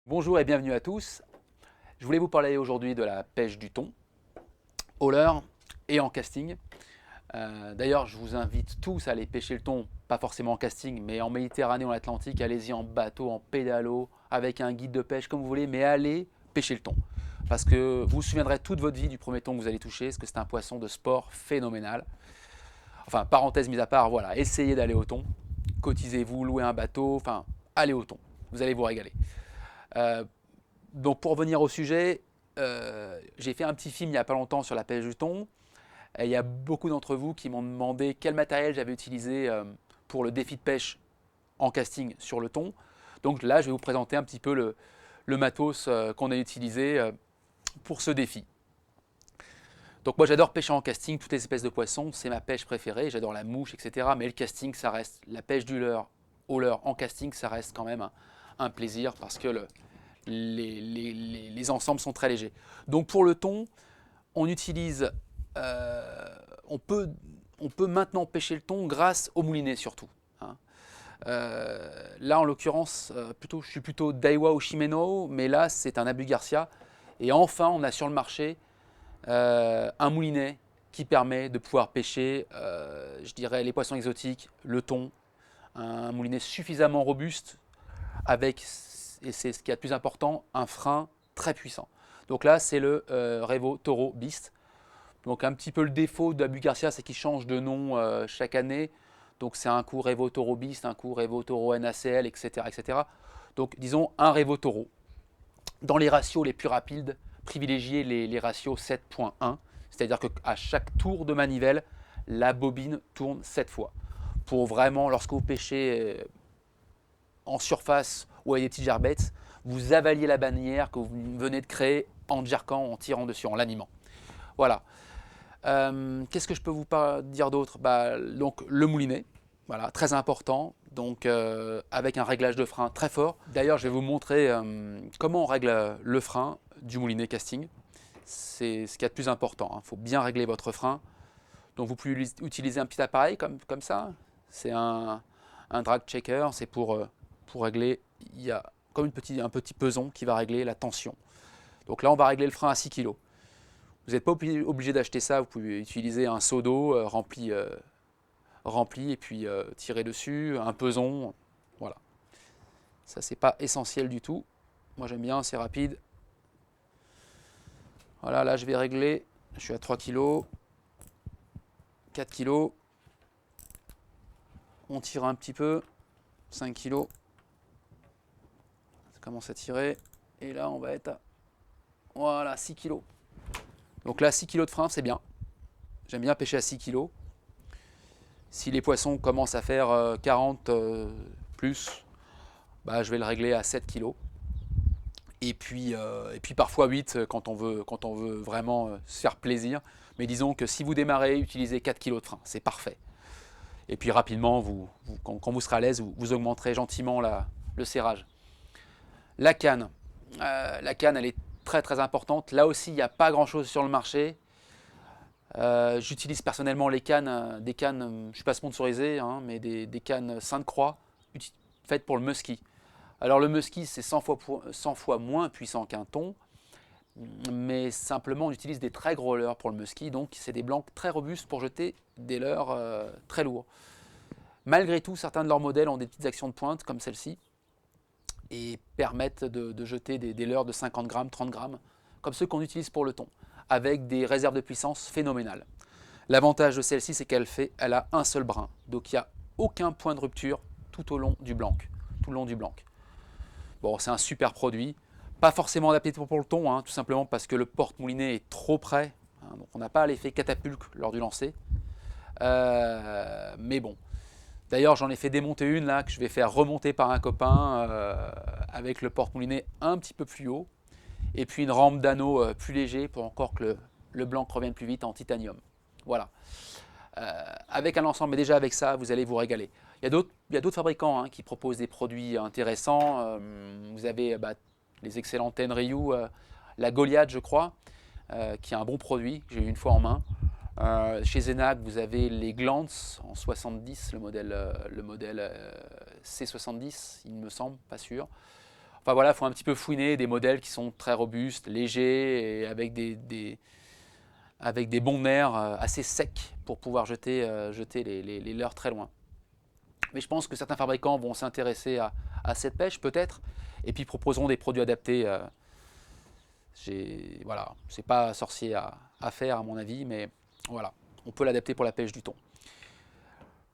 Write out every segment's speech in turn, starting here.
Bonjour et bienvenue à tous. Je voulais vous parler aujourd'hui de la pêche du thon, au leurre et en casting. D'ailleurs, je vous invite tous à aller pêcher le thon, pas forcément en casting, mais en Méditerranée ou en Atlantique. Allez-y en bateau, en pédalo, avec un guide de pêche, comme vous voulez, mais allez pêcher le thon. Parce que vous vous souviendrez toute votre vie du premier thon que vous allez toucher, parce que c'est un poisson de sport phénoménal. Enfin, parenthèse mise à part, voilà, essayez d'aller au thon. Cotisez-vous, louez un bateau, enfin, allez au thon. Vous allez vous régaler. Euh, Donc pour revenir au sujet, j'ai fait un petit film il n'y a pas longtemps sur la pêche du thon. Et il y a beaucoup d'entre vous qui m'ont demandé quel matériel j'avais utilisé pour le défi de pêche en casting sur le thon. Donc là, je vais vous présenter un petit peu le matos qu'on a utilisé pour ce défi. Donc moi j'adore pêcher en casting, toutes les espèces de poissons, c'est ma pêche préférée, j'adore la mouche, etc. Mais le casting, ça reste, la pêche du leurre au leurre en casting, ça reste quand même un plaisir parce que les ensembles sont très légers. Donc pour le thon, on utilise, euh, on, peut, on peut maintenant pêcher le thon grâce au moulinet surtout, hein. Là en l'occurrence, je suis plutôt Daiwa ou Shimano, mais là c'est un Abu Garcia. Et enfin on a sur le marché un moulinet qui permet de pouvoir pêcher, je dirais, les poissons exotiques, le thon, un moulinet suffisamment robuste avec, et c'est ce qui est le plus important, un frein très puissant. Donc là, c'est le Revo Toro Beast. Donc un petit peu le défaut d'Abu Garcia, c'est qu'il change de nom chaque année. Donc c'est un coup Revo Toro Beast, un coup Revo Toro NaCl, etc., etc. Donc disons un Revo Toro. Dans les ratios les plus rapides, privilégiez les ratios 7.1. C'est-à-dire qu'à chaque tour de manivelle, la bobine tourne 7 fois. Pour vraiment, lorsque vous pêchez en surface ou avec des petites gerbettes, vous avaliez la bannière que vous venez de créer en jerkant, en tirant dessus, en l'animant. Voilà. Qu'est-ce que je peux vous dire d'autre? Donc le moulinet, voilà, très important, donc avec un réglage de frein très fort. D'ailleurs, je vais vous montrer comment on règle le frein du moulinet casting. C'est ce qu'il y a de plus important, hein. Il faut bien régler votre frein. Donc vous pouvez utiliser un petit appareil comme ça. C'est un drag checker, c'est pour régler, il y a comme un petit peson qui va régler la tension. Donc là, on va régler le frein à 6 kg. Vous n'êtes pas obligé d'acheter ça, vous pouvez utiliser un seau d'eau rempli et puis tirer dessus, un peson, voilà. Ça, c'est pas essentiel du tout. Moi, j'aime bien, c'est rapide. Voilà, là, je vais régler. Je suis à 3 kg, 4 kg. On tire un petit peu, 5 kg. Ça commence à tirer. Et là, on va être à, voilà, 6 kg. Donc là, 6 kg de frein, c'est bien. J'aime bien pêcher à 6 kg. Si les poissons commencent à faire 40 plus, je vais le régler à 7 kg. Et puis parfois 8 quand on veut vraiment se faire plaisir. Mais disons que si vous démarrez, utilisez 4 kg de frein, c'est parfait. Et puis rapidement, quand vous serez à l'aise, vous augmenterez gentiment le serrage. La canne. La canne, elle est très très importante. Là aussi, il n'y a pas grand chose sur le marché. J'utilise personnellement les cannes, des cannes, je ne suis pas sponsorisé, hein, mais des cannes Sainte-Croix faites pour le musky. Alors le musky, c'est 100 fois moins puissant qu'un thon, mais simplement on utilise des très gros leurres pour le musky, donc c'est des blancs très robustes pour jeter des leurres très lourds. Malgré tout, certains de leurs modèles ont des petites actions de pointe comme celle-ci et permettent de jeter des leurres de 50 grammes, 30 grammes, comme ceux qu'on utilise pour le thon, avec des réserves de puissance phénoménales. L'avantage de celle-ci, c'est elle a un seul brin, donc il n'y a aucun point de rupture tout au long du blanc. Tout le long du blanc. Bon, c'est un super produit, pas forcément adapté pour le thon, hein, tout simplement parce que le porte-moulinet est trop près, hein, donc on n'a pas l'effet catapulte lors du lancer. Mais bon, d'ailleurs j'en ai fait démonter une là que je vais faire remonter par un copain avec le porte-moulinet un petit peu plus haut et puis une rampe d'anneau plus léger pour encore que le blanc revienne plus vite en titanium. Voilà. Avec un ensemble, mais déjà avec ça, vous allez vous régaler. Il y a d'autres fabricants qui proposent des produits intéressants. Vous avez les excellents Tenryu, la Goliath, je crois, qui est un bon produit que j'ai eu une fois en main. Chez Zenac, vous avez les Glance en 70, le modèle C70, il me semble, pas sûr. Enfin voilà, il faut un petit peu fouiner des modèles qui sont très robustes, légers et avec des bons nerfs assez secs pour pouvoir jeter les leurres très loin. Mais je pense que certains fabricants vont s'intéresser à cette pêche peut-être et puis proposeront des produits adaptés. Voilà, c'est pas sorcier à faire à mon avis, mais voilà, on peut l'adapter pour la pêche du thon.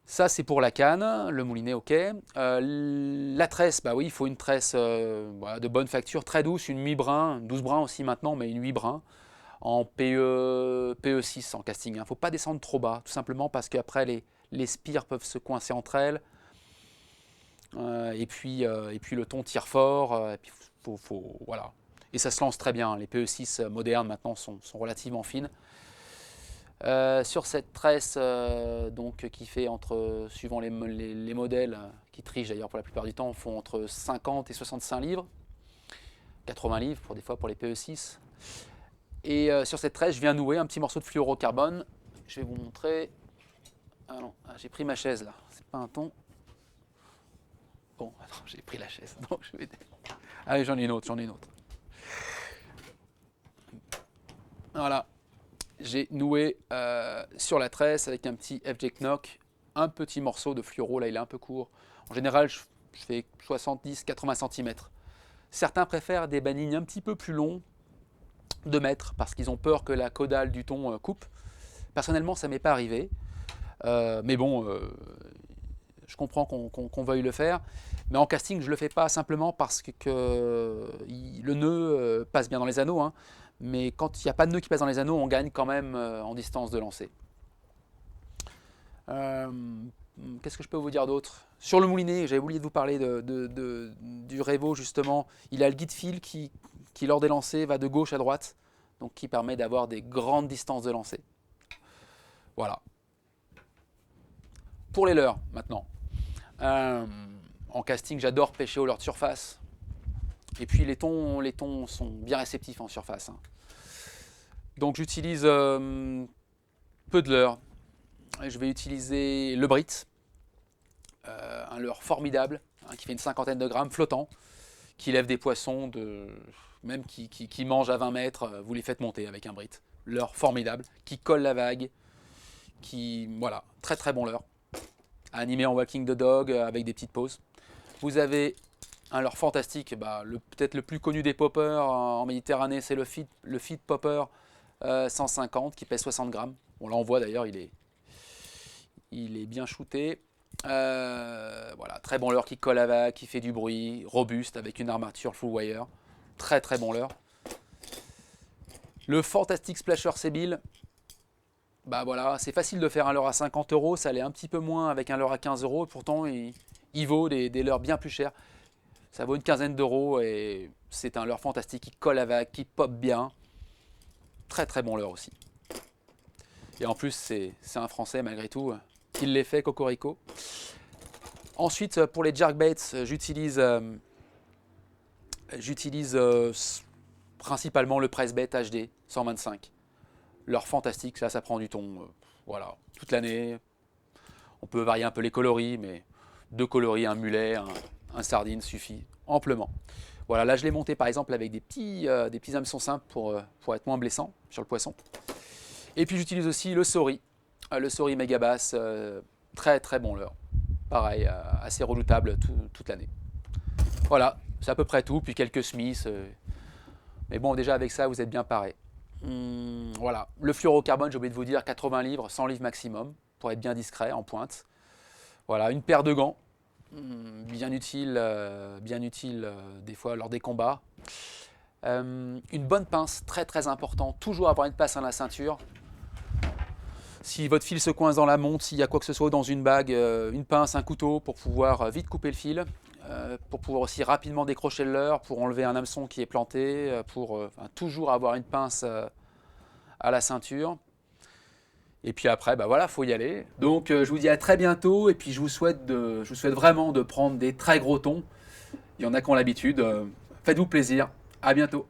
Ça c'est pour la canne, le moulinet ok. La tresse, bah oui, il faut une tresse voilà, de bonne facture, très douce, une 8 brins, 12 brins aussi maintenant, mais une 8 brins en PE6 en casting. Il ne faut pas descendre trop bas, tout simplement parce qu'après les spires peuvent se coincer entre elles. Et puis le thon tire fort, et puis voilà. Et ça se lance très bien, les PE6 modernes maintenant sont relativement fines. Sur cette tresse donc, qui fait suivant les modèles, qui trichent d'ailleurs pour la plupart du temps, font entre 50 et 65 livres, 80 livres des fois pour les PE6. Et sur cette tresse, je viens nouer un petit morceau de fluorocarbone. Je vais vous montrer. Ah non, j'ai pris ma chaise là, c'est pas un thon. Bon, attends, j'ai pris la chaise, donc je vais... Ah oui, j'en ai une autre. Voilà, j'ai noué sur la tresse avec un petit FJ Knock, un petit morceau de fluoro, là il est un peu court. En général, je fais 70-80 cm. Certains préfèrent des banignes un petit peu plus longs, 2 mètres, parce qu'ils ont peur que la caudale du thon coupe. Personnellement, ça ne m'est pas arrivé, mais bon, je comprends qu'on veuille le faire. Mais en casting, je ne le fais pas simplement parce que le nœud passe bien dans les anneaux, hein. Mais quand il n'y a pas de nœud qui passe dans les anneaux, on gagne quand même en distance de lancer. Qu'est-ce que je peux vous dire d'autre? Sur le moulinet, j'avais oublié de vous parler du Revo justement. Il a le guide fil qui lors des lancers va de gauche à droite, donc qui permet d'avoir des grandes distances de lancer. Voilà. Pour les leurres maintenant. En casting, j'adore pêcher au leurre de surface. Et puis les thons sont bien réceptifs en surface, hein. Donc j'utilise peu de leurres. Je vais utiliser le Brit, un leurre formidable, hein, qui fait une 50aine de grammes, flottant, qui lève des poissons, même qui mangent à 20 mètres, vous les faites monter avec un Brit. Leurre formidable, qui colle la vague, voilà, très très bon leurre. Animé en walking the dog avec des petites pauses. Vous avez un leurre fantastique, peut-être le plus connu des poppers en Méditerranée, c'est le feed popper 150 qui pèse 60 grammes. Bon, là on voit d'ailleurs, il est bien shooté. Voilà, très bon leurre qui colle à vague, qui fait du bruit, robuste avec une armature full wire. Très très bon leurre. Le Fantastic Splasher Sébile, voilà, c'est facile de faire un leurre à 50 €, ça l'est un petit peu moins avec un leurre à 15 €, pourtant il vaut des leurres bien plus chers. Ça vaut une quinzaine d'euros et c'est un leurre fantastique qui colle à vague, qui pop bien. Très très bon leurre aussi. Et en plus, c'est un Français malgré tout, qui l'ait fait, Cocorico. Ensuite, pour les jerkbaits, j'utilise principalement le Pressbait HD 125. Leurre fantastique, ça prend du thon, voilà, toute l'année. On peut varier un peu les coloris, mais 2 coloris, un mulet, un sardine suffit amplement. Voilà, là je l'ai monté par exemple avec des petits hameçons simples pour être moins blessant sur le poisson. Et puis j'utilise aussi le Sori Megabass, très très bon leurre. Pareil, assez redoutable toute l'année. Voilà, c'est à peu près tout, puis quelques Smiths. Mais bon, déjà avec ça, vous êtes bien paré. Voilà, le fluorocarbone, j'ai oublié de vous dire, 80 livres, 100 livres maximum, pour être bien discret en pointe. Voilà, une paire de gants, bien utile des fois lors des combats. Une bonne pince, très très important, toujours avoir une pince à la ceinture. Si votre fil se coince dans la montre, s'il y a quoi que ce soit dans une bague, une pince, un couteau pour pouvoir vite couper le fil, pour pouvoir aussi rapidement décrocher le leurre, pour enlever un hameçon qui est planté, pour toujours avoir une pince à la ceinture. Et puis après, voilà, faut y aller. Donc je vous dis à très bientôt et puis je vous souhaite vraiment de prendre des très gros thons. Il y en a qui ont l'habitude. Faites-vous plaisir. À bientôt.